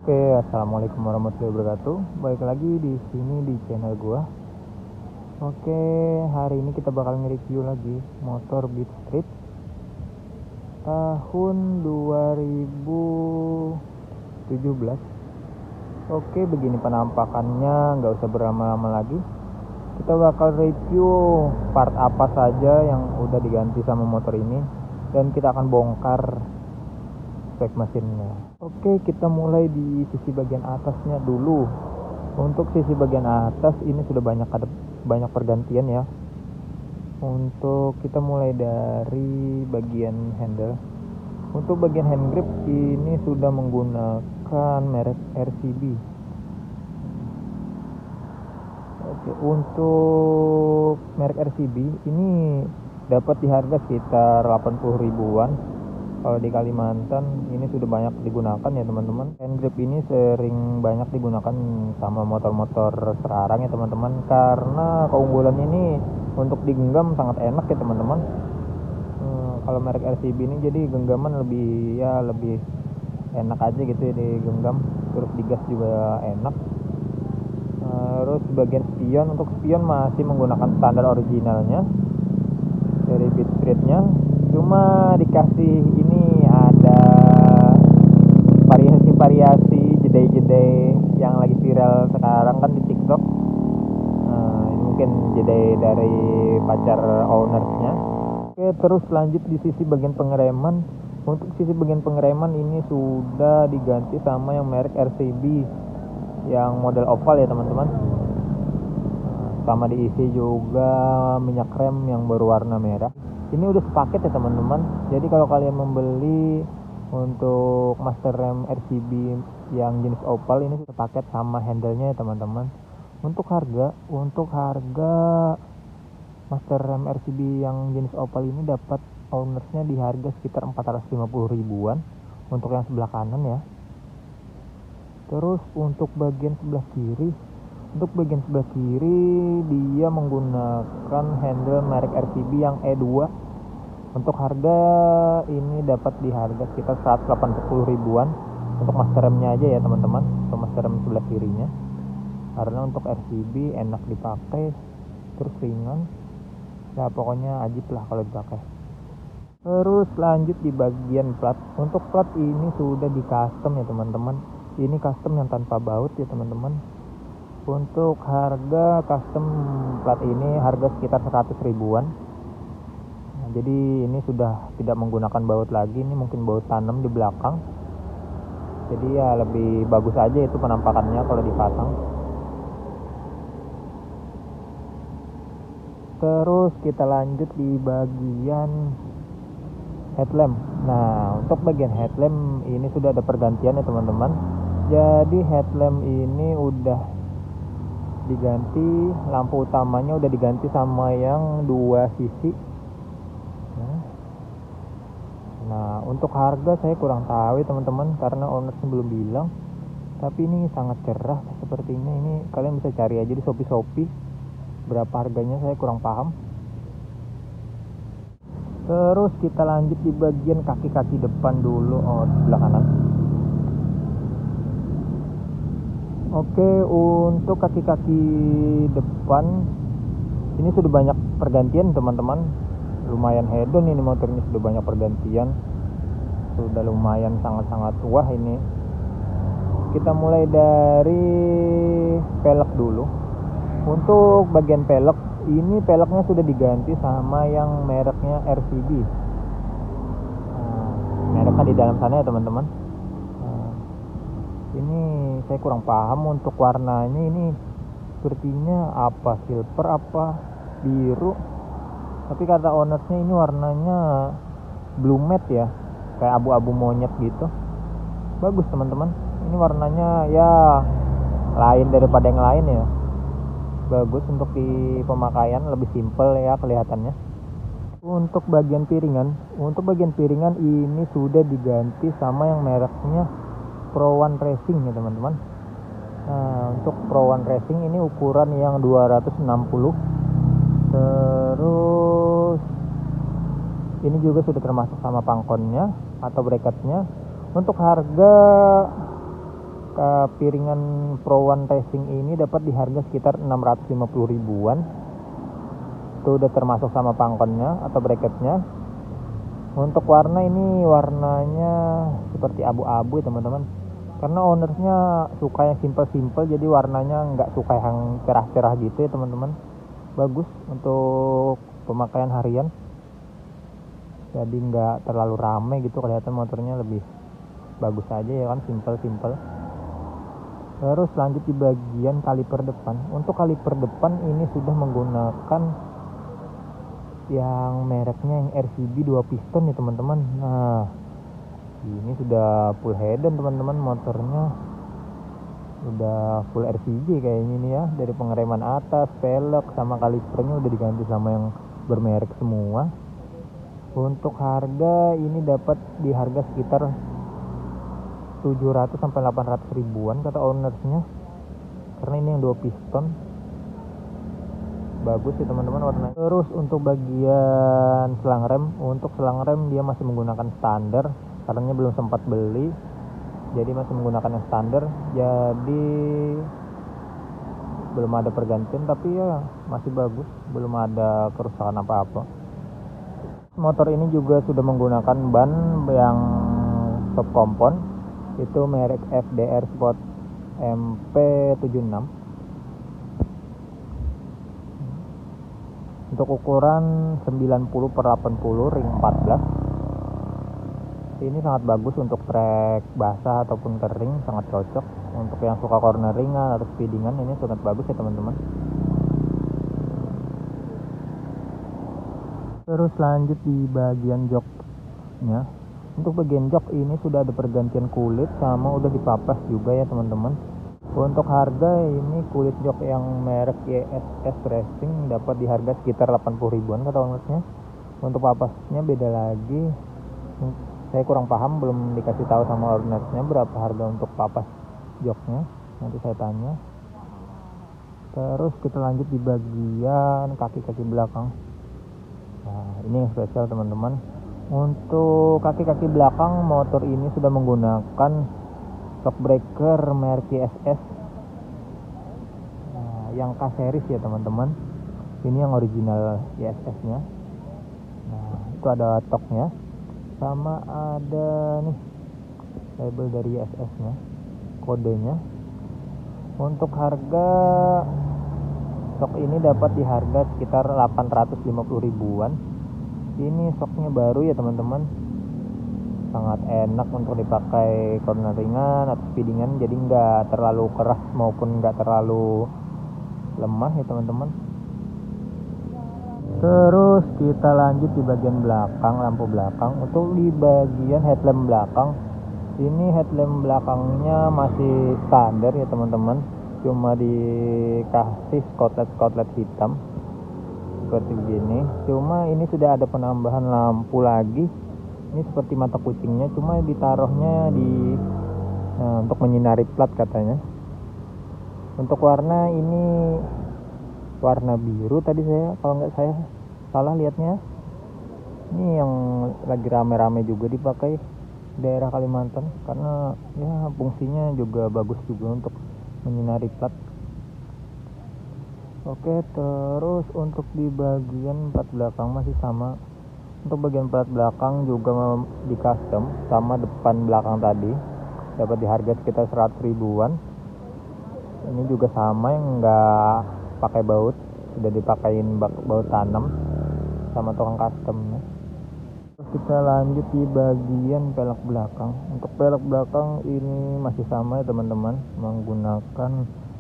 Oke, assalamualaikum warahmatullahi wabarakatuh. Balik lagi di sini di channel gua. Oke, hari ini kita bakal nge-review lagi motor Beat Street tahun 2017. Oke, begini penampakannya, nggak usah berlama-lama lagi. Kita bakal review part apa saja yang udah diganti sama motor ini, dan kita akan bongkar spek mesinnya. Oke, kita mulai di sisi bagian atasnya dulu. Untuk sisi bagian atas ini sudah banyak pergantian ya. Untuk kita mulai dari bagian handle. Untuk bagian hand grip ini sudah menggunakan merek RCB. Oke, untuk merek RCB ini dapat di harga sekitar 80 ribuan. Kalau di Kalimantan ini sudah banyak digunakan ya teman-teman. Hand grip ini sering banyak digunakan sama motor-motor sekarang ya teman-teman, karena keunggulan ini untuk digenggam sangat enak ya teman-teman. Kalau merek RCB ini jadi genggaman lebih enak aja gitu ya digenggam, terus digas juga enak. Terus bagian spion, untuk spion masih menggunakan standar originalnya dari Beat Street-nya, cuma dikasih ini ada variasi jedai-jedai yang lagi viral sekarang kan di TikTok. Ini mungkin jedai dari pacar ownersnya. Oke, terus lanjut di sisi bagian pengereman. Untuk sisi bagian pengereman ini sudah diganti sama yang merek RCB yang model oval ya teman-teman. Sama diisi juga minyak rem yang berwarna merah. Ini udah sepaket ya teman-teman. Jadi kalau kalian membeli untuk master rem RCB yang jenis opal ini sepaket sama handle-nya ya teman-teman. Untuk harga master rem RCB yang jenis opal ini dapat ownersnya di harga sekitar 450 ribuan untuk yang sebelah kanan ya. Terus untuk bagian sebelah kiri dia menggunakan handle merek RCB yang E2. Untuk harga ini dapat di harga sekitar 180 ribuan untuk master remnya aja ya teman-teman, untuk master rem sebelah kirinya. Karena untuk RCB enak dipakai, terus ringan. Ya pokoknya ajib lah kalau dipakai. Terus lanjut di bagian plat. Untuk plat ini sudah di custom ya teman-teman. Ini custom yang tanpa baut ya teman-teman. Untuk harga custom plat ini harga sekitar 100 ribuan. Nah, jadi ini sudah tidak menggunakan baut lagi, ini mungkin baut tanam di belakang. Jadi ya lebih bagus aja itu penampakannya kalau dipasang. Terus kita lanjut di bagian headlamp. Nah, untuk bagian headlamp ini sudah ada pergantian ya teman-teman. Jadi headlamp ini udah diganti, lampu utamanya udah diganti sama yang dua sisi. Nah, untuk harga saya kurang tahu ya teman-teman, karena ownersnya belum bilang. Tapi ini sangat cerah sepertinya. Ini kalian bisa cari aja di Shopee. Berapa harganya saya kurang paham. Terus kita lanjut di bagian kaki-kaki depan dulu, sebelah kanan. Oke, untuk kaki-kaki depan ini sudah banyak pergantian teman-teman. Lumayan hedon ini motornya, sudah banyak pergantian. Sudah lumayan sangat-sangat wah ini. Kita mulai dari pelek dulu. Untuk bagian pelek, ini peleknya sudah diganti sama yang mereknya RCB. Mereknya di dalam sana ya teman-teman. Ini saya kurang paham untuk warnanya, ini sepertinya apa silver apa biru, tapi kata ownersnya ini warnanya blue matte ya, kayak abu-abu monyet gitu. Bagus teman-teman, ini warnanya ya lain daripada yang lain ya. Bagus untuk di pemakaian, lebih simple ya kelihatannya. Untuk bagian piringan ini sudah diganti sama yang mereknya Pro One Racing ya teman-teman. Nah, untuk Pro One Racing ini ukuran yang 260. Terus ini juga sudah termasuk sama pangkonnya atau bracketnya. Untuk harga piringan Pro One Racing ini dapat di harga sekitar 650 ribuan. Itu udah termasuk sama pangkonnya atau bracketnya. Untuk warna ini warnanya seperti abu-abu ya teman-teman, karena ownersnya suka yang simple-simple, jadi warnanya nggak suka yang cerah-cerah gitu ya teman-teman. Bagus untuk pemakaian harian, jadi nggak terlalu rame gitu, kelihatan motornya lebih bagus aja ya kan, simple-simple. Terus lanjut di bagian kaliper depan. Untuk kaliper depan ini sudah menggunakan yang mereknya yang RCB 2 piston ya teman-teman. Nah, ini sudah full head-on teman-teman, motornya udah full RCB kayaknya ini ya. Dari pengereman atas, pelek sama kalipernya udah diganti sama yang bermerek semua. Untuk harga ini dapat di harga sekitar 700 sampai 800 ribuan kata ownersnya, karena ini yang 2 piston. Bagus ya teman-teman warnanya. Terus untuk bagian selang rem, untuk selang rem dia masih menggunakan standar, karena belum sempat beli, jadi masih menggunakan yang standar, jadi belum ada pergantian, tapi ya masih bagus, belum ada kerusakan apa-apa. Motor ini juga sudah menggunakan ban yang top kompon, itu merek FDR Sport MP76. Untuk ukuran 90/80 ring 14. Ini sangat bagus untuk trek basah ataupun kering, sangat cocok. Untuk yang suka corneringan atau speedingan ini sangat bagus ya teman-teman. Terus lanjut di bagian joknya. Untuk bagian jok ini sudah ada pergantian kulit sama udah dipapas juga ya teman-teman. Untuk harga ini kulit jok yang merek YSS Racing dapat di harga sekitar 80 ribuan kata ownersnya. Untuk papasnya beda lagi, saya kurang paham, belum dikasih tahu sama ownersnya berapa harga untuk papas joknya, nanti saya tanya. Terus kita lanjut di bagian kaki-kaki belakang. Nah, ini yang spesial teman-teman. Untuk kaki-kaki belakang motor ini sudah menggunakan shock breaker merek YSS. Nah, yang K-series ya teman-teman. Ini yang original YSS-nya. Nah, itu ada toknya, sama ada nih label dari YSS-nya, kodenya. Untuk harga shock ini dapat di harga sekitar 850 ribuan. Ini shocknya baru ya teman-teman, sangat enak untuk dipakai corneringan atau speedingan, jadi nggak terlalu keras maupun nggak terlalu lemah ya teman-teman. Terus kita lanjut di bagian belakang, lampu belakang. Untuk di bagian headlamp belakang, ini headlamp belakangnya masih standar ya teman-teman, cuma dikasih skotlet hitam seperti gini. Cuma ini sudah ada penambahan lampu lagi, ini seperti mata kucingnya, cuma ditaruhnya untuk menyinari plat katanya. Untuk warna ini warna biru tadi kalau nggak saya salah lihatnya. Ini yang lagi rame-rame juga dipakai daerah Kalimantan, karena ya fungsinya juga bagus juga untuk menyinari plat. Oke, terus untuk di bagian plat belakang masih sama. Untuk bagian plat belakang juga di custom sama depan belakang tadi, dapat di harga sekitar 100 ribuan. Ini juga sama, yang nggak pakai baut, sudah dipakein baut tanam sama tukang customnya. Terus kita lanjut di bagian pelek belakang. Untuk pelek belakang ini masih sama ya teman-teman, menggunakan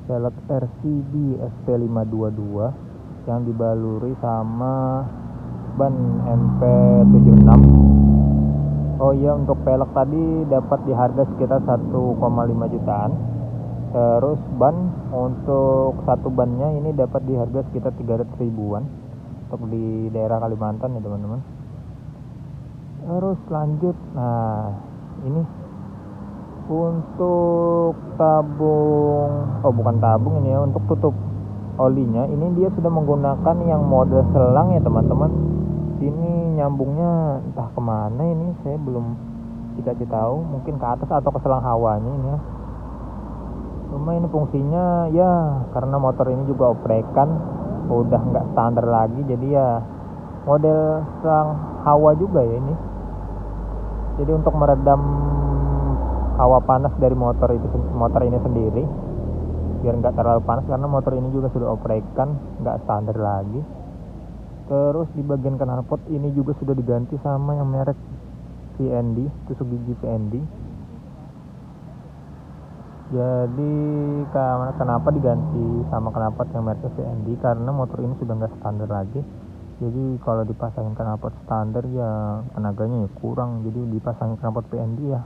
pelek RCB SP522 yang dibaluri sama ban MP76. Oh iya, untuk pelek tadi dapat di harga sekitar 1,5 jutaan. Terus ban, untuk satu bannya ini dapat di harga sekitar 300 ribuan untuk di daerah Kalimantan ya teman-teman. Terus lanjut, nah ini untuk bukan tabung ini ya, untuk tutup olinya ini dia sudah menggunakan yang model selang ya teman-teman. Ini nyambungnya entah kemana, ini saya belum dikasih tahu, mungkin ke atas atau ke selang hawanya ini ya. Cuma ini fungsinya ya karena motor ini juga oprekan udah nggak standar lagi, jadi ya model selang hawa juga ya ini. Jadi untuk meredam hawa panas dari motor ini sendiri biar nggak terlalu panas, karena motor ini juga sudah oprekan nggak standar lagi. Terus di bagian knalpot ini juga sudah diganti sama yang merek VND, tusuk gigi VND. Jadi kenapa diganti sama knalpot yang merek VND, karena motor ini sudah nggak standar lagi. Jadi kalau dipasangin knalpot standar ya tenaganya ya kurang, jadi dipasangin knalpot VND ya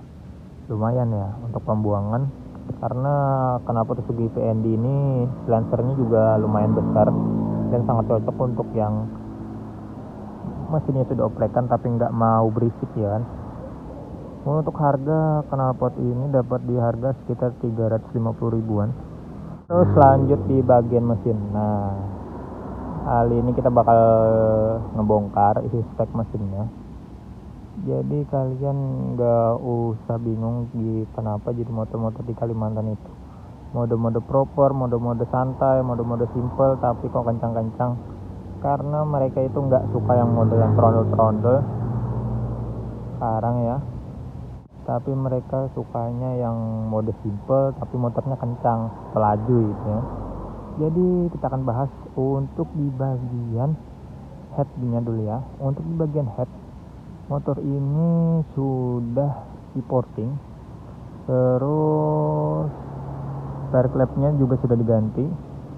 lumayan ya untuk pembuangan, karena knalpot Suzuki VND ini silencernya juga lumayan besar dan sangat cocok untuk yang mesinnya sudah oprekan tapi nggak mau berisik ya kan. Untuk harga knalpot ini dapat di harga sekitar 350 ribuan. Terus lanjut di bagian mesin. Nah, kali ini kita bakal ngebongkar isi spek mesinnya. Jadi kalian nggak usah bingung kenapa jadi motor-motor di Kalimantan itu mode-mode proper, mode-mode santai, mode-mode simple tapi kok kencang-kencang. Karena mereka itu nggak suka yang mode yang trondol-trondol sekarang ya, tapi mereka sukanya yang mode simple tapi motornya kencang, pelaju gitu ya. Jadi kita akan bahas untuk di bagian headnya dulu ya. Untuk di bagian head, motor ini sudah di-porting, terus tire clampnya juga sudah diganti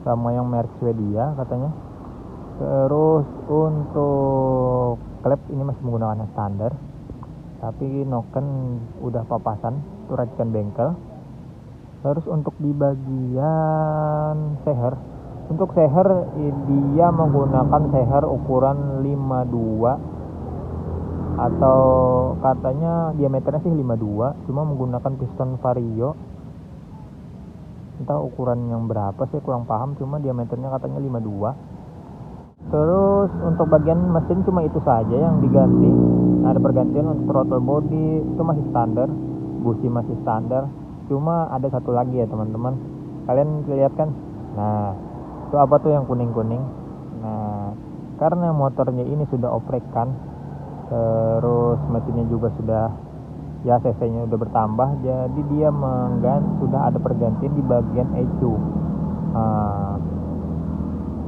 sama yang merek Swedia katanya. Terus untuk klep ini masih menggunakan yang standar, tapi noken udah papasan, itu racikan bengkel. Terus untuk di bagian seher, untuk seher dia menggunakan seher ukuran 52, atau katanya diameternya sih 52, cuma menggunakan piston vario. Entah ukuran yang berapa sih kurang paham, cuma diameternya katanya 52. Terus untuk bagian mesin cuma itu saja yang diganti. Ada pergantian untuk throttle body itu masih standar, busi masih standar. Cuma ada satu lagi ya teman-teman, kalian lihat kan? Nah, itu apa tuh yang kuning-kuning? Nah, karena motornya ini sudah oprekan, terus mesinnya juga sudah ya cc-nya udah bertambah, jadi dia sudah ada pergantian di bagian ECU.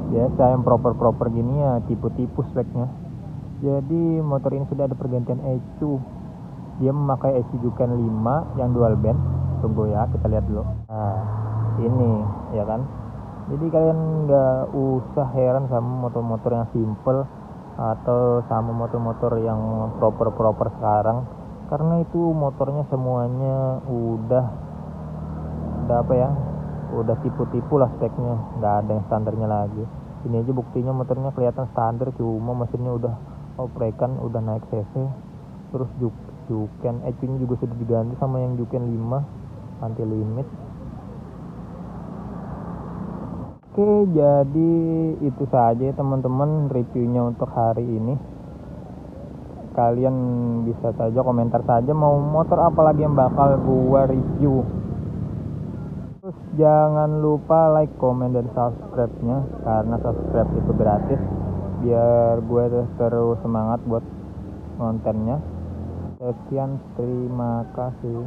Biasa yang proper gini ya tipe-tipe speknya. Jadi motor ini sudah ada pergantian ECU. Dia memakai ECU Juken 5 yang dual band. Tunggu ya, kita lihat dulu. Nah, ini ya kan. Jadi kalian nggak usah heran sama motor-motor yang simple atau sama motor-motor yang proper sekarang, karena itu motornya semuanya udah apa ya, udah tipe-tipe lah speknya, nggak ada yang standarnya lagi. Ini aja buktinya motornya kelihatan standar, cuma mesinnya udah oprekan, udah naik cc. Terus Juken ECU-nya juga sudah diganti sama yang Juken 5 anti limit. Oke, jadi itu saja teman-teman reviewnya untuk hari ini. Kalian bisa saja komentar saja mau motor apa lagi yang bakal gua review. Terus jangan lupa like, komen, dan subscribe-nya, karena subscribe itu gratis biar gue terus semangat buat kontennya. Sekian, terima kasih.